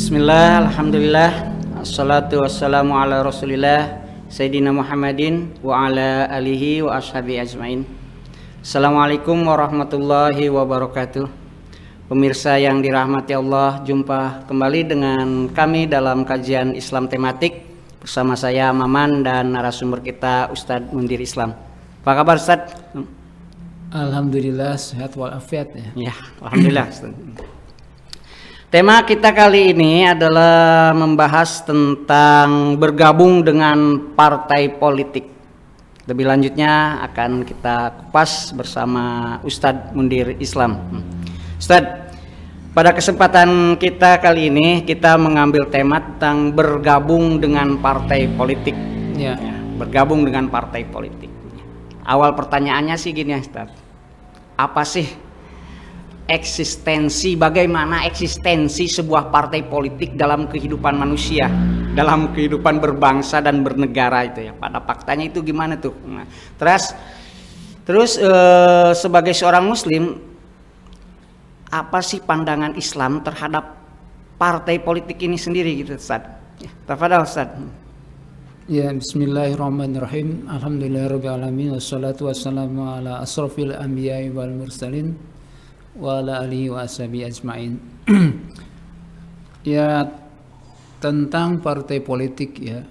Bismillah, alhamdulillah, assalatu wassalamu ala rasulillah Sayyidina Muhammadin wa ala alihi wa ashabi ajmain. Assalamualaikum warahmatullahi wabarakatuh. Pemirsa yang dirahmati Allah, jumpa kembali dengan kami dalam kajian Islam tematik bersama saya Maman dan narasumber kita Ustadz Mundir Islam. Apa kabar Ustadz? Alhamdulillah sehat walafiat ya. Ya, alhamdulillah Ustadz. Tema kita kali ini adalah membahas tentang bergabung dengan partai politik. Lebih lanjutnya akan kita kupas bersama Ustadz Mundir Islam. Ustadz, pada kesempatan kita kali ini kita mengambil tema tentang bergabung dengan partai politik. Ya. Bergabung dengan partai politik. Awal pertanyaannya sih gini Ustadz. Apa sih bagaimana eksistensi sebuah partai politik dalam kehidupan manusia, dalam kehidupan berbangsa dan bernegara itu ya. Pada faktanya itu gimana tuh? Nah, terus sebagai seorang muslim, apa sih pandangan Islam terhadap partai politik ini sendiri gitu Ustaz? Ya, tafadhol Ustaz. Ya, bismillahirrahmanirrahim. Alhamdulillahirabbil alamin wassalatu wassalamu ala asrofil anbiya'i wal mursalin wa ala alihi wa ashabi ajmain. Ya, tentang partai politik ya,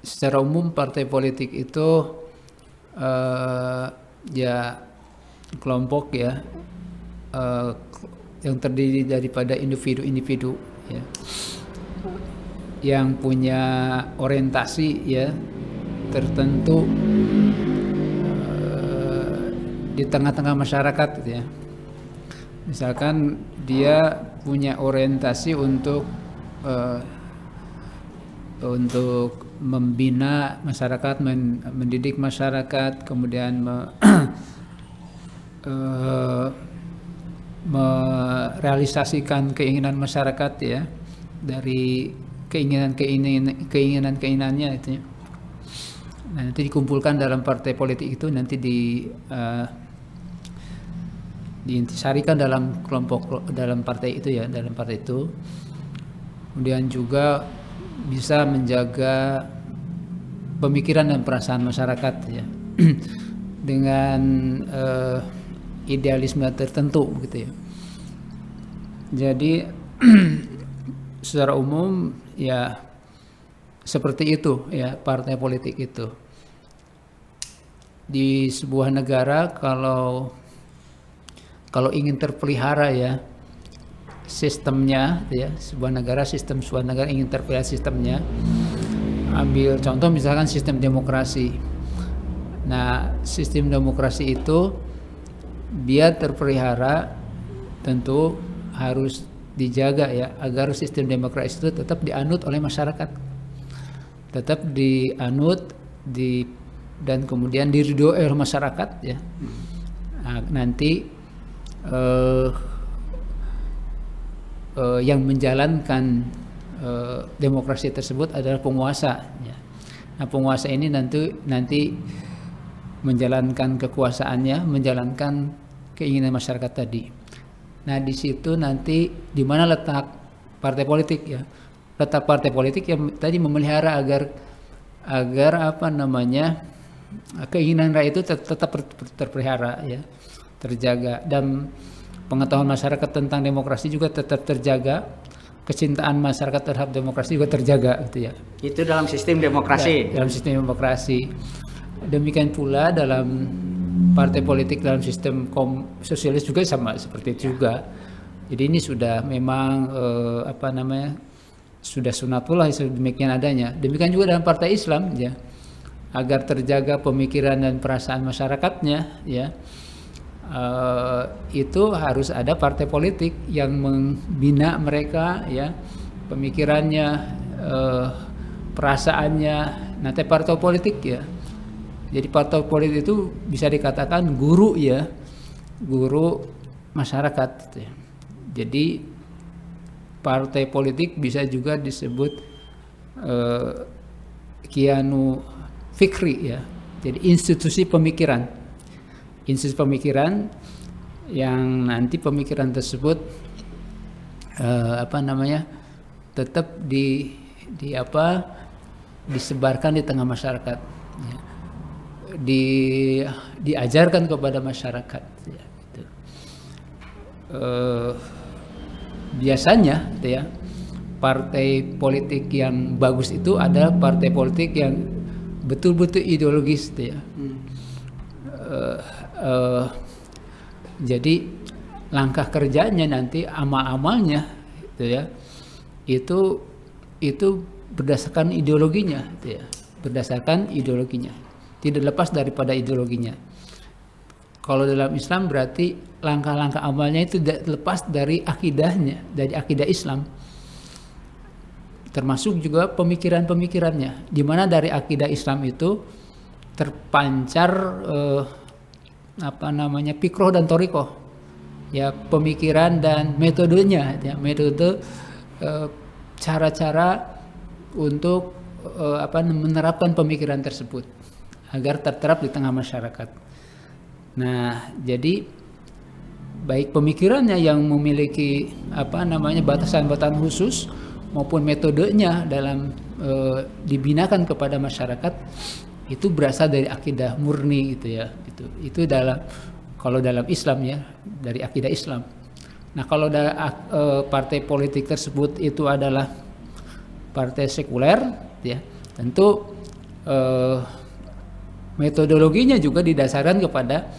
secara umum partai politik itu ya kelompok ya yang terdiri daripada individu-individu ya, yang punya orientasi ya tertentu di tengah-tengah masyarakat gitu ya. Misalkan dia punya orientasi untuk membina masyarakat, mendidik masyarakat, kemudian merealisasikan keinginan masyarakat ya, dari keinginannya itu ya. Nah, nanti dikumpulkan dalam partai politik itu, nanti diintisarikan dalam kelompok, dalam partai itu ya, dalam partai itu. Kemudian juga bisa menjaga pemikiran dan perasaan masyarakat ya dengan idealisme tertentu gitu ya. Jadi secara umum ya seperti itu ya partai politik itu. Di sebuah negara kalau ingin terpelihara ya sistemnya ya, sebuah negara ingin terpelihara sistemnya, ambil contoh misalkan sistem demokrasi. Nah, sistem demokrasi itu biar terpelihara tentu harus dijaga ya, agar sistem demokrasi itu tetap dianut oleh masyarakat, tetap dianut dan kemudian diridhoi oleh masyarakat ya. Nah, nanti yang menjalankan demokrasi tersebut adalah penguasa ya. Nah, penguasa ini nanti menjalankan kekuasaannya, menjalankan keinginan masyarakat tadi. Nah, di situ nanti di mana letak partai politik ya? Letak partai politik yang tadi memelihara agar apa namanya, keinginan rakyat itu tetap terpelihara ya, terjaga, dan pengetahuan masyarakat tentang demokrasi juga tetap terjaga, kecintaan masyarakat terhadap demokrasi juga terjaga gitu ya. Itu dalam sistem demokrasi. Ya, dalam sistem demokrasi. Demikian pula dalam partai politik dalam sistem sosialis juga sama seperti itu juga. Jadi ini sudah memang apa namanya, sudah sunatullah demikian adanya. Demikian juga dalam partai Islam ya, agar terjaga pemikiran dan perasaan masyarakatnya ya. Itu harus ada partai politik yang membina mereka ya, pemikirannya, perasaannya. Nanti partai politik ya, jadi partai politik itu bisa dikatakan guru ya, guru masyarakat gitu ya. Jadi partai politik bisa juga disebut kianu fikri ya, jadi institusi pemikiran yang nanti pemikiran tersebut tetap disebarkan di tengah masyarakat, ya. Diajarkan kepada masyarakat, ya, gitu. Biasanya gitu ya, partai politik yang bagus itu adalah partai politik yang betul-betul ideologis, gitu ya. Jadi langkah kerjanya nanti, amal-amalnya gitu ya, itu berdasarkan ideologinya, gitu ya. Berdasarkan ideologinya, tidak lepas daripada ideologinya. Kalau dalam Islam berarti langkah-langkah amalnya itu tidak lepas dari akidahnya, dari akidah Islam. Termasuk juga pemikiran-pemikirannya, di mana dari akidah Islam itu terpancar fikroh dan torikoh, ya, pemikiran dan metodenya, ya, metode, cara-cara untuk menerapkan pemikiran tersebut agar terterap di tengah masyarakat. Nah, jadi baik pemikirannya yang memiliki batasan-batasan khusus maupun metodenya dalam dibinakan kepada masyarakat itu berasal dari akidah murni, gitu ya. Itu kalau dalam Islam, ya, dari akidah Islam. Nah, kalau partai politik tersebut itu adalah partai sekuler, ya, tentu metodologinya juga didasarkan kepada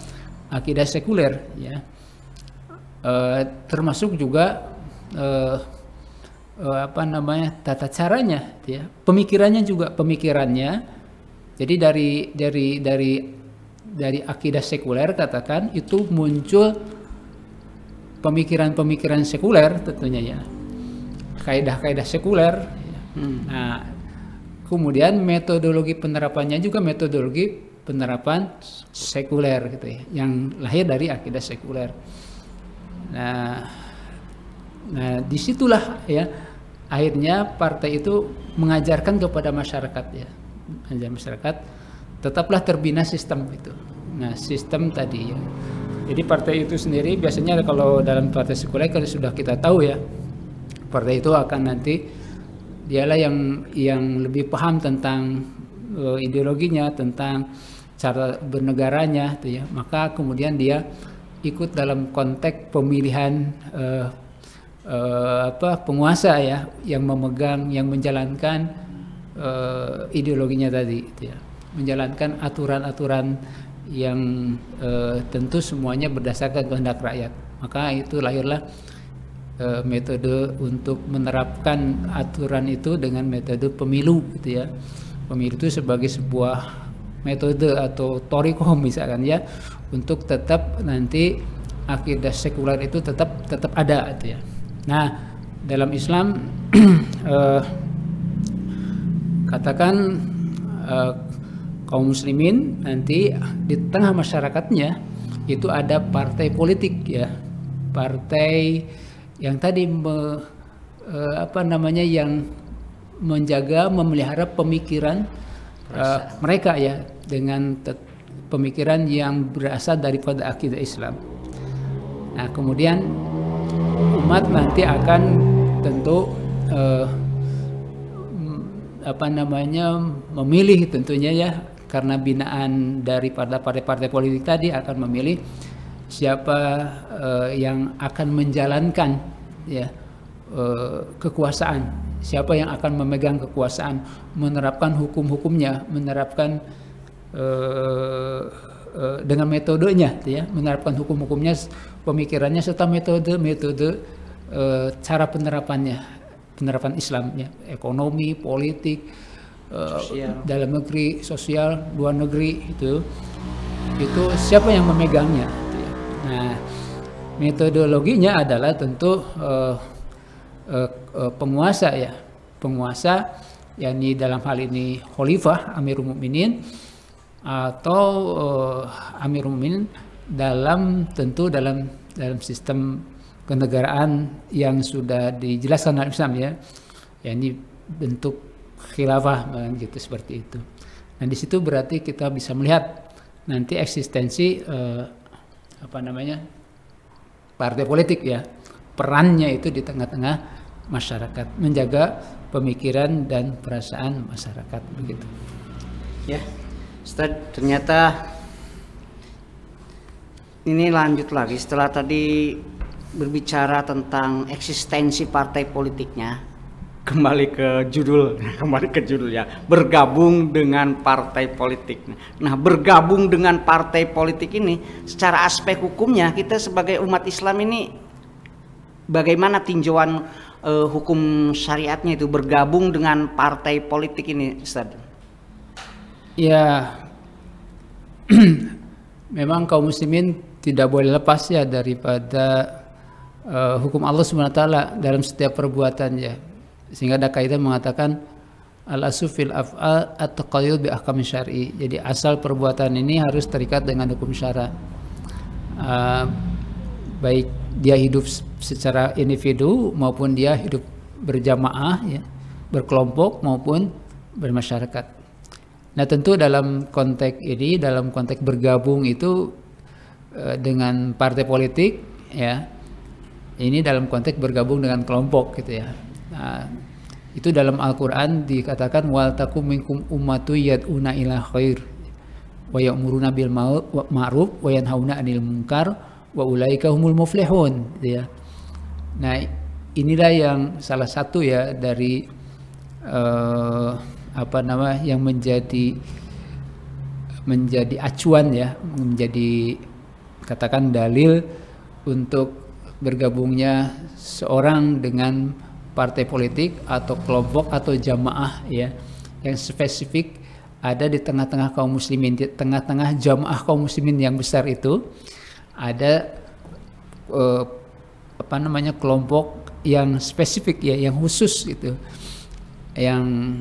akidah sekuler, ya. Termasuk juga tata caranya, ya, pemikirannya. Jadi dari akidah sekuler, katakan, itu muncul pemikiran-pemikiran sekuler tentunya, ya, kaidah-kaidah sekuler, ya. Nah, kemudian metodologi penerapannya juga metodologi penerapan sekuler, gitu ya, yang lahir dari akidah sekuler. Nah, disitulah, ya, akhirnya partai itu mengajarkan kepada masyarakat, ya, masyarakat tetaplah terbina sistem itu. Nah, sistem tadi, ya. Jadi partai itu sendiri biasanya kalau dalam partai sekuler, kalau sudah kita tahu, ya, partai itu akan nanti dialah yang lebih paham tentang ideologinya, tentang cara bernegaranya, gitu ya. Maka kemudian dia ikut dalam konteks pemilihan penguasa, ya, yang memegang, yang menjalankan ideologinya tadi, gitu ya. Menjalankan aturan-aturan yang tentu semuanya berdasarkan kehendak rakyat. Maka itu lahirlah metode untuk menerapkan aturan itu dengan metode pemilu, gitu ya. Pemilu itu sebagai sebuah metode atau torikoh misalkan, ya, untuk tetap nanti akidah sekuler itu tetap ada, gitu ya. Nah, dalam Islam katakan kaum muslimin nanti di tengah masyarakatnya itu ada partai politik, ya, partai yang tadi yang menjaga, memelihara pemikiran mereka, ya, dengan pemikiran yang berasal daripada akidah Islam. Nah, kemudian umat nanti akan tentu memilih tentunya, ya, karena binaan daripada partai-partai politik tadi akan memilih siapa yang akan menjalankan, ya, kekuasaan, siapa yang akan memegang kekuasaan, menerapkan hukum-hukumnya, menerapkan dengan metodenya, ya, menerapkan hukum-hukumnya, pemikirannya, serta metode cara penerapan Islam, ya, ekonomi, politik, dalam negeri, sosial, luar negeri, itu siapa yang memegangnya, gitu ya. Nah, metodologinya adalah tentu penguasa, ya, penguasa, yakni dalam hal ini khalifah, Amirul Mukminin, atau Amirul Mukminin dalam sistem kenegaraan yang sudah dijelaskan dalam Islam, ya, yakni bentuk khilafah, gitu, seperti itu. Nah, di situ berarti kita bisa melihat nanti eksistensi partai politik, ya, perannya itu di tengah-tengah masyarakat, menjaga pemikiran dan perasaan masyarakat begitu. Ya, Ustaz, ternyata ini lanjut lagi setelah tadi berbicara tentang eksistensi partai politiknya, kembali ke judul ya, bergabung dengan partai politik. Nah, bergabung dengan partai politik ini secara aspek hukumnya, kita sebagai umat Islam ini bagaimana tinjauan hukum syariatnya itu bergabung dengan partai politik ini, Ustaz? Ya, memang kaum muslimin tidak boleh lepas ya daripada hukum Allah SWT dalam setiap perbuatannya. Sehingga ada kaidah mengatakan al-aslu fil af'al at-taqayyud bi ahkam syar'i. Jadi asal perbuatan ini harus terikat dengan hukum syara. Baik dia hidup secara individu maupun dia hidup berjamaah ya, berkelompok maupun bermasyarakat. Nah, tentu dalam konteks ini, dalam konteks bergabung itu dengan partai politik ya. Ini dalam konteks bergabung dengan kelompok gitu ya. Nah, itu dalam Al-Quran dikatakan wal takum minkum ummatu yad'una ila khair wa ya'muruna bil ma'ruf wa yanhauna 'anil munkar wa ulaika humul muflihun gitu ya. Nah, inilah yang salah satu ya dari yang menjadi acuan ya, menjadi katakan dalil untuk bergabungnya seorang dengan partai politik atau kelompok atau jamaah ya yang spesifik ada di tengah-tengah kaum muslimin, di tengah-tengah jamaah kaum muslimin yang besar itu ada kelompok yang spesifik ya, yang khusus gitu, yang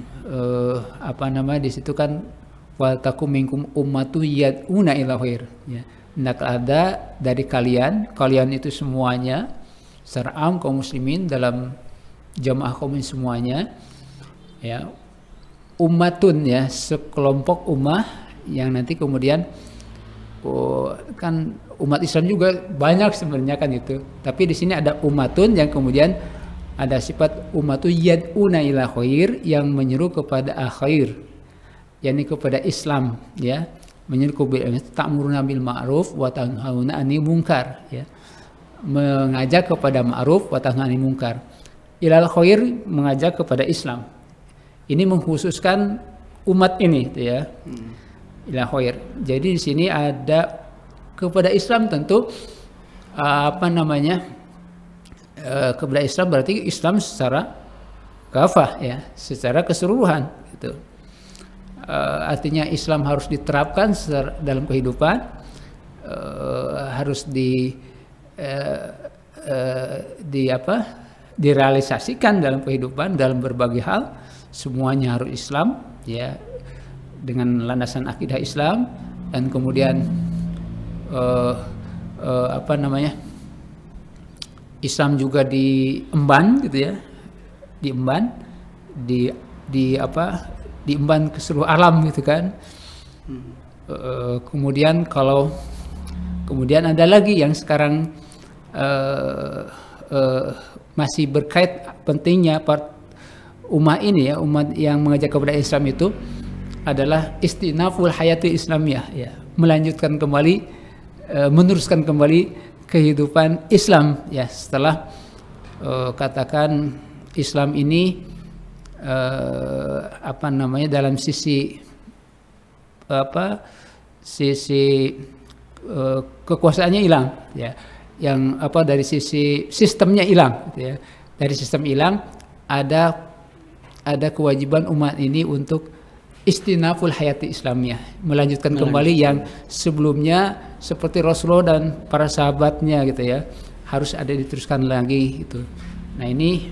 di situ kan wal takum minkum ummatu yad'una ila khair ya. Hendak ada dari kalian itu semuanya secara am kaum muslimin dalam jamaah kaum muslimin semuanya ya, ummatun ya, sekelompok ummah yang nanti kemudian kan umat Islam juga banyak sebenarnya kan itu, tapi di sini ada ummatun yang kemudian ada sifat ummatu yad'una ila khair yang menyeru kepada khair, yakni kepada Islam ya, menyeru kepada ta'muruna bil ma'ruf wa tanhauna 'anil munkar ya, mengajak kepada ma'ruf wa tanhauna 'anil munkar. Ilal khair mengajak kepada Islam. Ini mengkhususkan umat ini gitu ya. Ilal khair. Jadi di sini ada kepada Islam tentu kepada Islam berarti Islam secara kafah ya, secara keseluruhan gitu. Artinya Islam harus diterapkan dalam kehidupan, harus direalisasikan dalam kehidupan dalam berbagai hal, semuanya harus Islam ya, dengan landasan akidah Islam, dan kemudian Islam juga diemban gitu ya, diemban ke seluruh alam gitu kan. Kemudian ada lagi yang sekarang masih berkait pentingnya umat ini ya, umat yang mengajak kepada Islam itu adalah istinaful hayati islamiyah ya, melanjutkan kembali, meneruskan kembali kehidupan Islam ya, setelah katakan Islam ini dalam sisi kekuasaannya hilang ya, yang dari sisi sistemnya hilang gitu ya. Dari sistem hilang, ada kewajiban umat ini untuk istinaful hayati islamiyah, melanjutkan kembali yang sebelumnya seperti Rasulullah dan para sahabatnya gitu ya, harus ada diteruskan lagi gitu. Nah, ini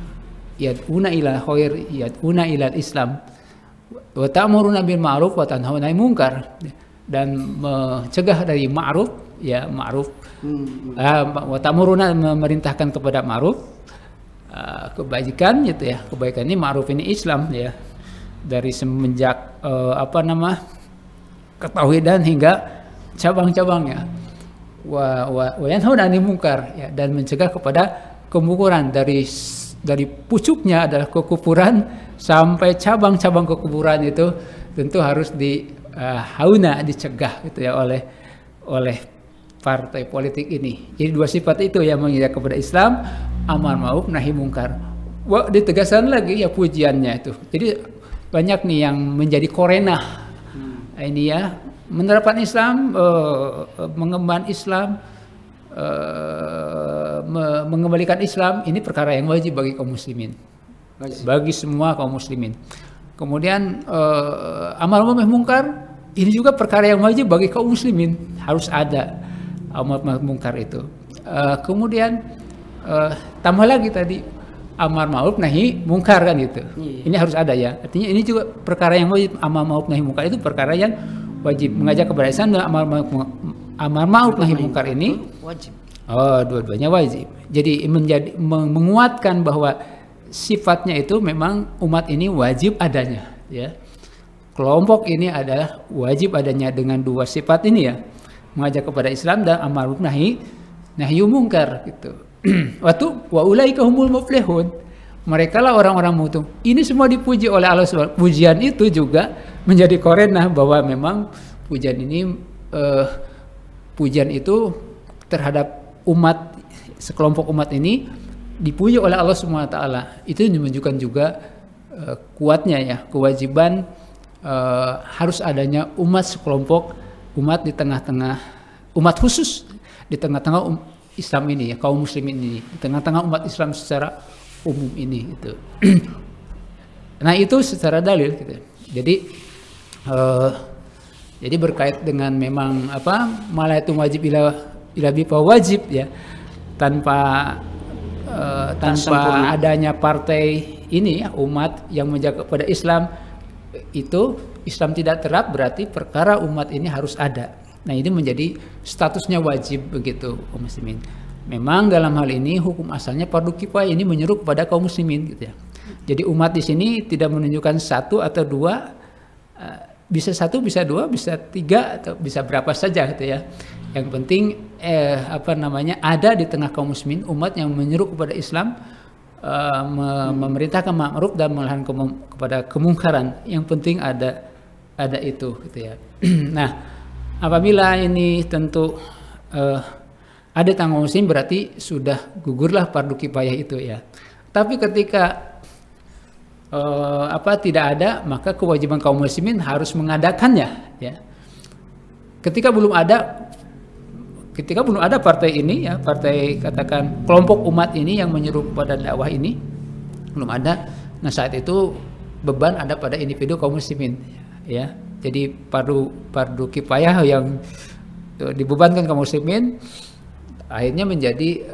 yad'una ila khair, yad'una ila Islam, wa ta'muruna bil ma'ruf wa tanhauna 'anil munkar, dan mencegah dari ma'ruf ya, ma'ruf, wa ta'muruna, memerintahkan kepada ma'ruf, kebaikan gitu ya. Kebaikan ini, ma'ruf ini Islam ya, dari semenjak ketauhidan hingga cabang-cabangnya. Wa yanhauna 'anil munkar ya, dan mencegah kepada kemungkaran, dari dari pucuknya adalah kekufuran sampai cabang-cabang kekufuran itu tentu harus hauna dicegah gitu ya oleh partai politik ini. Jadi dua sifat itu yang mengajak kepada Islam, amar ma'ruf nahi mungkar. Wah, ditegaskan lagi ya pujiannya itu. Jadi banyak nih yang menjadi korenah ini ya, menerapkan Islam, mengemban Islam, mengembalikan Islam, ini perkara yang wajib bagi kaum muslimin, bagi semua kaum muslimin. Kemudian amar ma'ruf nahi mungkar, ini juga perkara yang wajib bagi kaum muslimin, harus ada amar ma'ruf mungkar itu. Kemudian tambah lagi tadi amar ma'ruf nahi mungkar kan gitu. Ini harus ada ya. Artinya ini juga perkara yang wajib. Amar ma'ruf nahi mungkar itu perkara yang wajib, mengajak kepada Islam, dan amar ma'ruf nahi mungkar ini wajib. Oh, dua-duanya wajib. Jadi menguatkan bahwa sifatnya itu memang umat ini wajib adanya ya. Kelompok ini adalah wajib adanya dengan dua sifat ini ya. Mengajak kepada Islam dan amar ma'ruf nahi mungkar gitu. Waktu wa ulaika humul muflihun. Mereka lah orang-orang mutu. Ini semua dipuji oleh Allah SWT. Pujian itu juga menjadi korenah bahwa memang pujian ini pujian itu terhadap umat, sekelompok umat ini dipuji oleh Allah SWT. Itu menunjukkan juga kuatnya ya kewajiban harus adanya umat sekelompok, umat di tengah-tengah, umat khusus di tengah-tengah Islam ini ya, kaum muslimin ini, di tengah-tengah umat Islam secara umum ini gitu. Nah itu secara dalil gitu. Jadi berkait dengan memang apa malayatun wajib ila bipa wajib ya, tanpa adanya partai ini ya, umat yang menjaga pada Islam itu Islam tidak terap, berarti perkara umat ini harus ada. Nah ini menjadi statusnya wajib begitu kaum muslimin. Memang dalam hal ini hukum asalnya fardu kifayah, ini menyeru kepada kaum muslimin gitu ya. Jadi umat di sini tidak menunjukkan satu atau dua, bisa satu, bisa dua, bisa tiga, atau bisa berapa saja gitu ya. Yang penting ada di tengah kaum muslimin umat yang menyeru kepada Islam, memerintahkan ma'ruf dan melarang kepada kemungkaran. Yang penting ada itu gitu ya. Nah, apabila ini tentu ada tanggung muslim, berarti sudah gugurlah fardu kifayah itu ya. Tapi ketika tidak ada, maka kewajiban kaum muslimin harus mengadakannya ya. Ketika belum ada partai ini ya, partai katakan kelompok umat ini yang menyeru kepada dakwah ini belum ada. Nah saat itu beban ada pada individu kaum muslimin ya. Jadi fardu kifayah yang dibebankan kaum muslimin akhirnya menjadi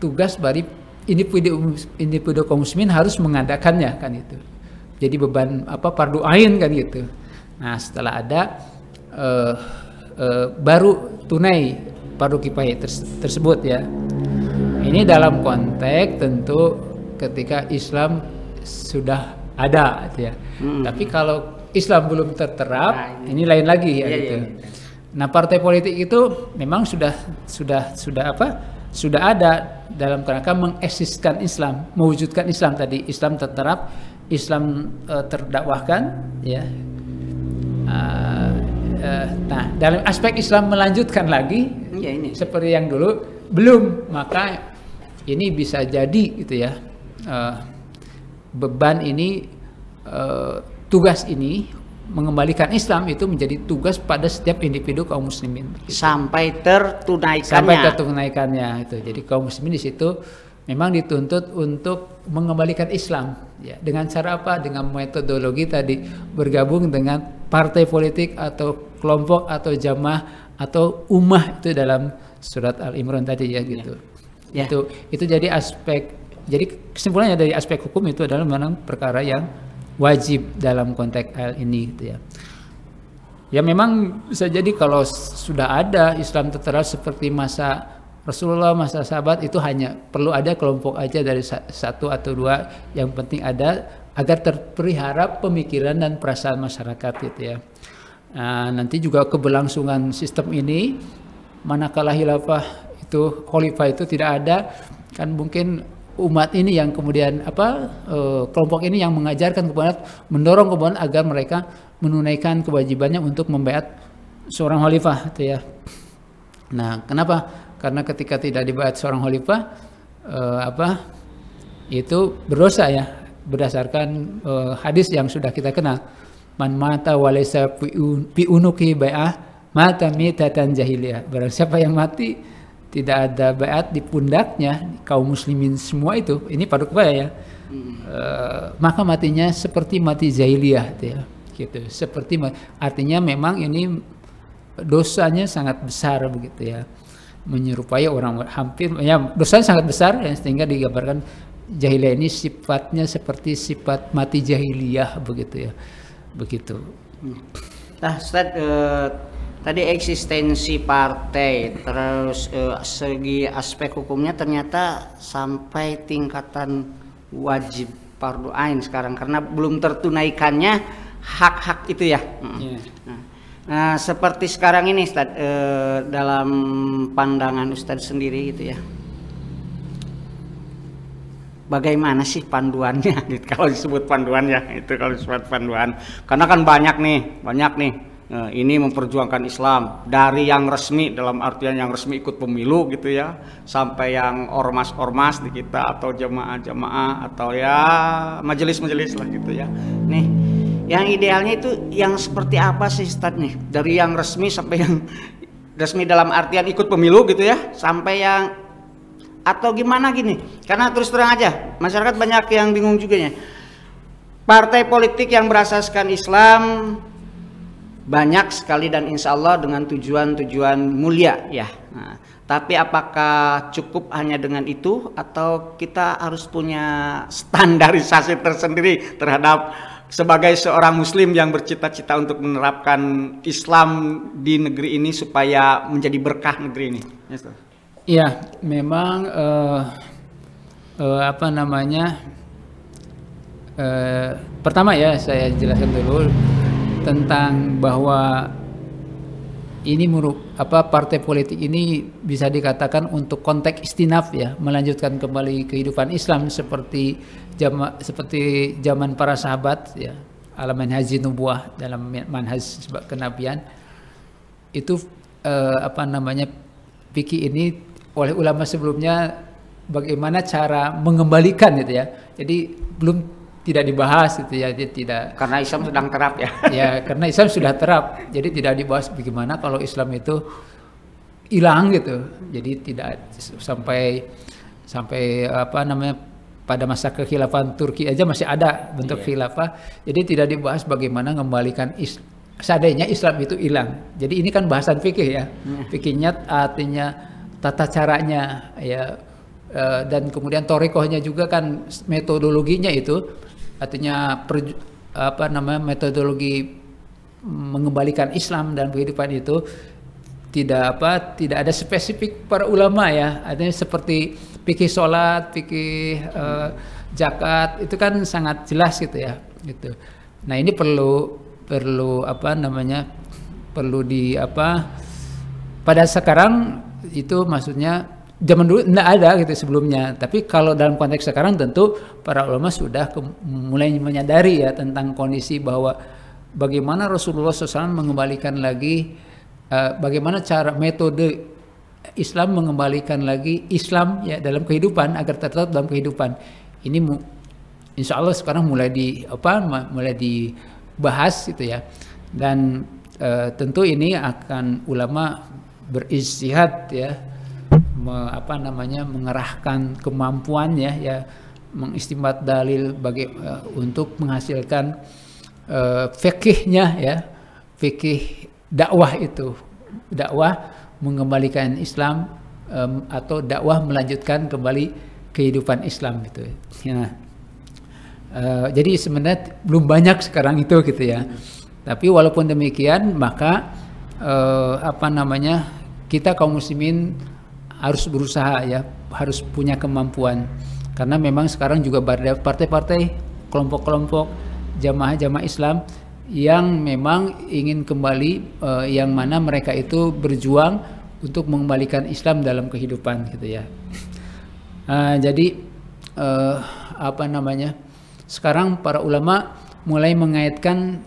tugas bagi individu kaum muslimin harus mengadakannya kan itu. Jadi beban fardu ain kan gitu. Nah setelah ada baru tunai fardu kifayah tersebut ya. Ini dalam konteks tentu ketika Islam sudah ada ya. Tapi kalau Islam belum terterap, ini lain lagi ya gitu. Nah, partai politik itu memang sudah ada dalam kerangka mengeksiskan Islam, mewujudkan Islam tadi. Islam terterap, Islam terdakwahkan ya. Nah, dalam aspek Islam melanjutkan lagi ini seperti yang dulu belum, maka ini bisa jadi gitu ya. Beban ini tugas ini mengembalikan Islam itu menjadi tugas pada setiap individu kaum muslimin gitu. Sampai tertunaikannya itu. Jadi kaum muslimin di situ memang dituntut untuk mengembalikan Islam ya. Dengan cara apa? Dengan metodologi tadi, bergabung dengan partai politik atau kelompok atau jamaah atau ummah, itu dalam surat Al-Imran tadi ya gitu. Ya. Itu jadi aspek, jadi kesimpulannya dari aspek hukum itu adalah memang perkara yang wajib dalam konteks hal ini gitu ya. Ya memang bisa jadi kalau sudah ada Islam tertera seperti masa Rasulullah, masa sahabat, itu hanya perlu ada kelompok aja dari satu atau dua, yang penting ada agar terpelihara pemikiran dan perasaan masyarakat gitu ya. Nah, nanti juga keberlangsungan sistem ini manakala khalifah itu tidak ada, kan mungkin umat ini yang kemudian kelompok ini yang mengajarkan kepada mendorong kemudian agar mereka menunaikan kewajibannya untuk membaiat seorang khalifah gitu ya. Nah, kenapa? Karena ketika tidak dibaiat seorang khalifah itu berdosa ya, berdasarkan hadis yang sudah kita kenal. Man mata walaysa fi unuki bai'ah mata mitatan jahiliyah. Barang siapa yang mati tidak ada baiat di pundaknya kaum muslimin semua itu, ini paduk baya ya. Maka matinya seperti mati jahiliyah ya. Gitu. Seperti artinya memang ini dosanya sangat besar begitu ya. Menyerupai orang hampir ya, dosanya sangat besar ya, sehingga digambarkan jahiliyah ini sifatnya seperti sifat mati jahiliyah begitu ya. Begitu. Nah, Ustaz, tadi eksistensi partai, terus segi aspek hukumnya ternyata sampai tingkatan wajib fardu ain sekarang karena belum tertunaikannya hak-hak itu ya. Yeah. Nah, seperti sekarang ini Ustaz, dalam pandangan Ustaz sendiri gitu ya. Bagaimana sih panduannya? Kalau disebut panduannya itu kalau disebut panduan, karena kan banyak nih. Ini memperjuangkan Islam dari yang resmi dalam artian yang resmi ikut pemilu gitu ya, sampai yang ormas-ormas di kita atau jamaah-jamaah atau ya majelis-majelis lah gitu ya. Nih, yang idealnya itu yang seperti apa sih Ustaz nih? Dari yang resmi sampai yang resmi dalam artian ikut pemilu gitu ya, sampai yang atau gimana gini? Karena terus terang aja masyarakat banyak yang bingung juga ya. Partai politik yang berasaskan Islam banyak sekali dan insya Allah dengan tujuan-tujuan mulia ya. Nah, tapi apakah cukup hanya dengan itu atau kita harus punya standarisasi tersendiri terhadap sebagai seorang muslim yang bercita-cita untuk menerapkan Islam di negeri ini supaya menjadi berkah negeri ini? Yes, ya, memang pertama ya saya jelaskan dulu tentang bahwa ini partai politik ini bisa dikatakan untuk konteks istinaf ya, melanjutkan kembali kehidupan Islam seperti zaman para sahabat ya, ala manhaj nubuwah, dalam manhaj kenabian itu fikih ini oleh ulama sebelumnya bagaimana cara mengembalikan gitu ya. Jadi tidak dibahas gitu ya, dia tidak, karena Islam sedang terap ya. Ya, karena Islam sudah terap. Jadi tidak dibahas bagaimana kalau Islam itu hilang gitu. Jadi tidak sampai pada masa kekhilafan Turki aja masih ada bentuk khilafah. Jadi tidak dibahas bagaimana mengembalikan seandainya Islam itu hilang. Jadi ini kan bahasan fikih ya. Fikihnya artinya tata caranya ya, dan kemudian thoriqohnya juga kan metodologinya itu artinya metodologi mengembalikan Islam dan kehidupan itu tidak ada spesifik para ulama ya, artinya seperti fikih sholat, fikih zakat itu kan sangat jelas gitu ya gitu. Nah ini perlu pada sekarang itu maksudnya zaman dulu tidak ada gitu sebelumnya, tapi kalau dalam konteks sekarang tentu para ulama sudah mulai menyadari ya tentang kondisi bahwa bagaimana Rasulullah SAW mengembalikan lagi bagaimana cara metode Islam mengembalikan lagi Islam ya dalam kehidupan agar tetap dalam kehidupan ini insya Allah sekarang mulai dibahas gitu ya, dan tentu ini akan ulama berijtihad ya, mengerahkan kemampuannya ya, mengistimbat dalil untuk menghasilkan fikihnya ya, fikih dakwah itu, dakwah mengembalikan Islam atau dakwah melanjutkan kembali kehidupan Islam gitu ya. Jadi sebenarnya belum banyak sekarang itu gitu ya. Tapi walaupun demikian maka kita kaum muslimin harus berusaha ya, harus punya kemampuan, karena memang sekarang juga ada partai-partai, kelompok-kelompok jamaah-jamaah Islam yang memang ingin kembali, yang mana mereka itu berjuang untuk mengembalikan Islam dalam kehidupan gitu ya. Jadi apa namanya, sekarang para ulama mulai mengaitkan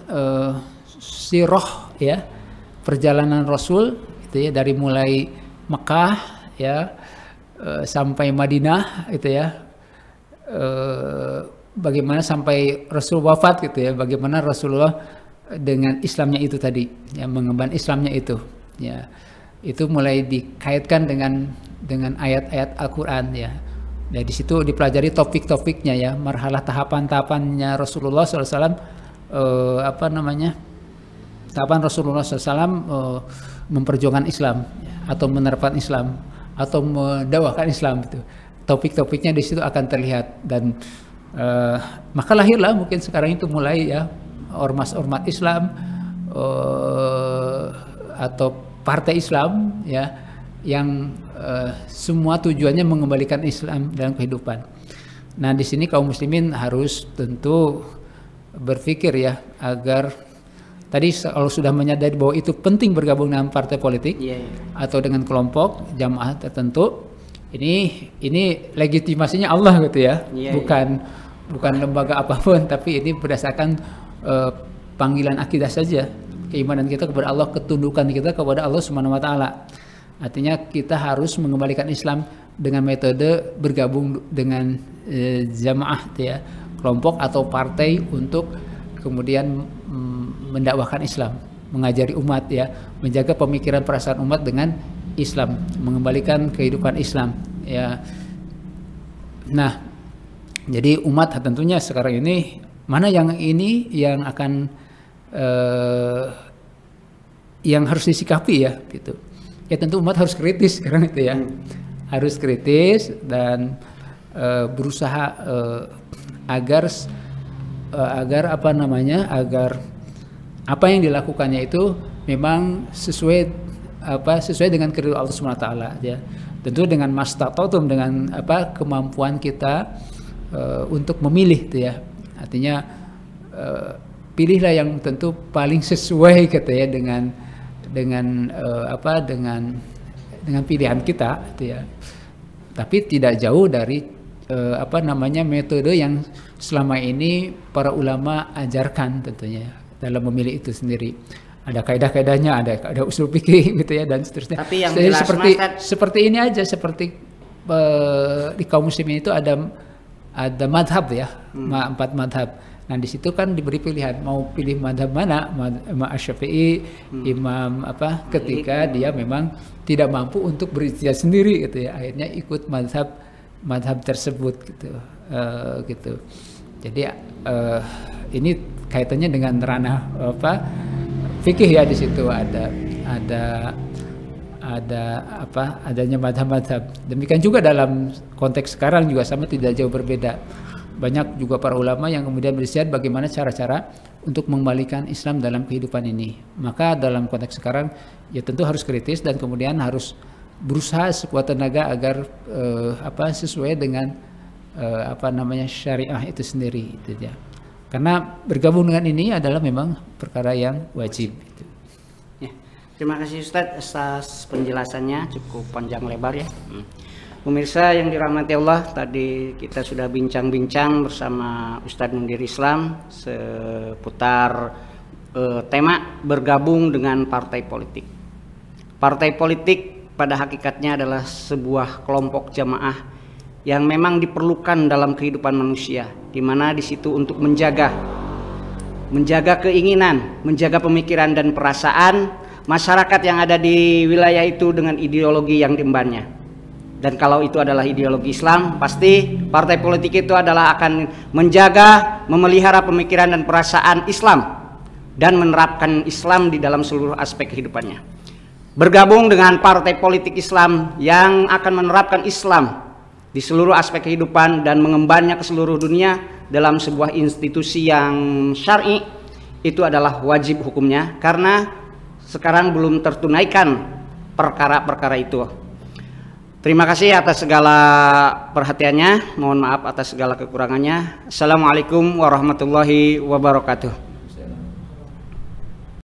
sirah ya, perjalanan Rasul itu ya, dari mulai Mekah ya sampai Madinah itu ya, bagaimana sampai Rasul wafat gitu ya, bagaimana Rasulullah dengan Islamnya itu tadi ya, mengemban Islamnya itu ya, itu mulai dikaitkan dengan ayat-ayat Al-Quran ya. Nah, di situ dipelajari topik-topiknya ya, marhalah tahapan-tahapannya Rasulullah SAW, apa namanya, tahapan Rasulullah SAW memperjuangkan Islam atau menerapkan Islam atau mendakwahkan Islam itu. Topik-topiknya di situ akan terlihat, dan maka lahirlah mungkin sekarang itu mulai ya ormas-ormas Islam atau partai Islam ya, yang semua tujuannya mengembalikan Islam dalam kehidupan. Nah, di sini kaum muslimin harus tentu berpikir ya, agar tadi kalau sudah menyadari bahwa itu penting bergabung dengan partai politik atau dengan kelompok jamaah tertentu, ini legitimasinya Allah gitu ya, bukan lembaga apapun, tapi ini berdasarkan panggilan akidah saja, keimanan kita kepada Allah, ketundukan kita kepada Allah Subhanahu wa taala. Artinya kita harus mengembalikan Islam dengan metode bergabung dengan jamaah ya, kelompok atau partai, untuk kemudian mendakwahkan Islam, mengajari umat ya, menjaga pemikiran perasaan umat dengan Islam, mengembalikan kehidupan Islam ya. Nah, jadi umat tentunya sekarang ini mana yang akan yang harus disikapi ya gitu. Ya tentu umat harus kritis sekarang itu ya, harus kritis dan berusaha agar apa namanya, agar apa yang dilakukannya itu memang sesuai dengan keridhaan Allah Subhanahu wa taala ya. Tentu dengan mastata'tum, dengan apa kemampuan kita untuk memilih itu ya. Artinya pilihlah yang tentu paling sesuai gitu ya dengan pilihan kita gitu ya. Tapi tidak jauh dari apa namanya, metode yang selama ini para ulama ajarkan tentunya dalam memilih itu sendiri. Ada kaidah-kaidahnya, ada usul fikih gitu ya, dan seterusnya. Tapi yang jelas, seperti ini aja, seperti di kaum muslimin itu ada madhab ya, 4 madhab. Nah di situ kan diberi pilihan mau pilih madhab mana, Imam Asy-Syafi'i, Imam apa, ketika dia memang tidak mampu untuk berijtihad sendiri gitu ya, akhirnya ikut madhab tersebut gitu. Gitu. Jadi ini kaitannya dengan ranah apa, fikih ya, di situ adanya madhab-madhab. Demikian juga dalam konteks sekarang juga sama, tidak jauh berbeda. Banyak juga para ulama yang kemudian beristihad bagaimana cara-cara untuk mengembalikan Islam dalam kehidupan ini. Maka dalam konteks sekarang ya tentu harus kritis dan kemudian harus berusaha sekuat tenaga agar sesuai dengan apa namanya, syariah itu sendiri itu ya. Karena bergabung dengan ini adalah memang perkara yang wajib gitu. Ya, terima kasih Ustadz atas penjelasannya, cukup panjang lebar ya. Pemirsa yang dirahmati Allah, tadi kita sudah bincang-bincang bersama Ustadz Mundir Islam seputar tema bergabung dengan partai politik. Partai politik pada hakikatnya adalah sebuah kelompok jamaah yang memang diperlukan dalam kehidupan manusia, di mana di situ untuk menjaga keinginan, menjaga pemikiran dan perasaan masyarakat yang ada di wilayah itu dengan ideologi yang diembannya. Dan kalau itu adalah ideologi Islam, pasti partai politik itu adalah akan menjaga, memelihara pemikiran dan perasaan Islam dan menerapkan Islam di dalam seluruh aspek kehidupannya. Bergabung dengan partai politik Islam yang akan menerapkan Islam di seluruh aspek kehidupan dan mengembannya ke seluruh dunia dalam sebuah institusi yang syar'i, itu adalah wajib hukumnya, karena sekarang belum tertunaikan perkara-perkara itu. Terima kasih atas segala perhatiannya, mohon maaf atas segala kekurangannya. Assalamualaikum warahmatullahi wabarakatuh.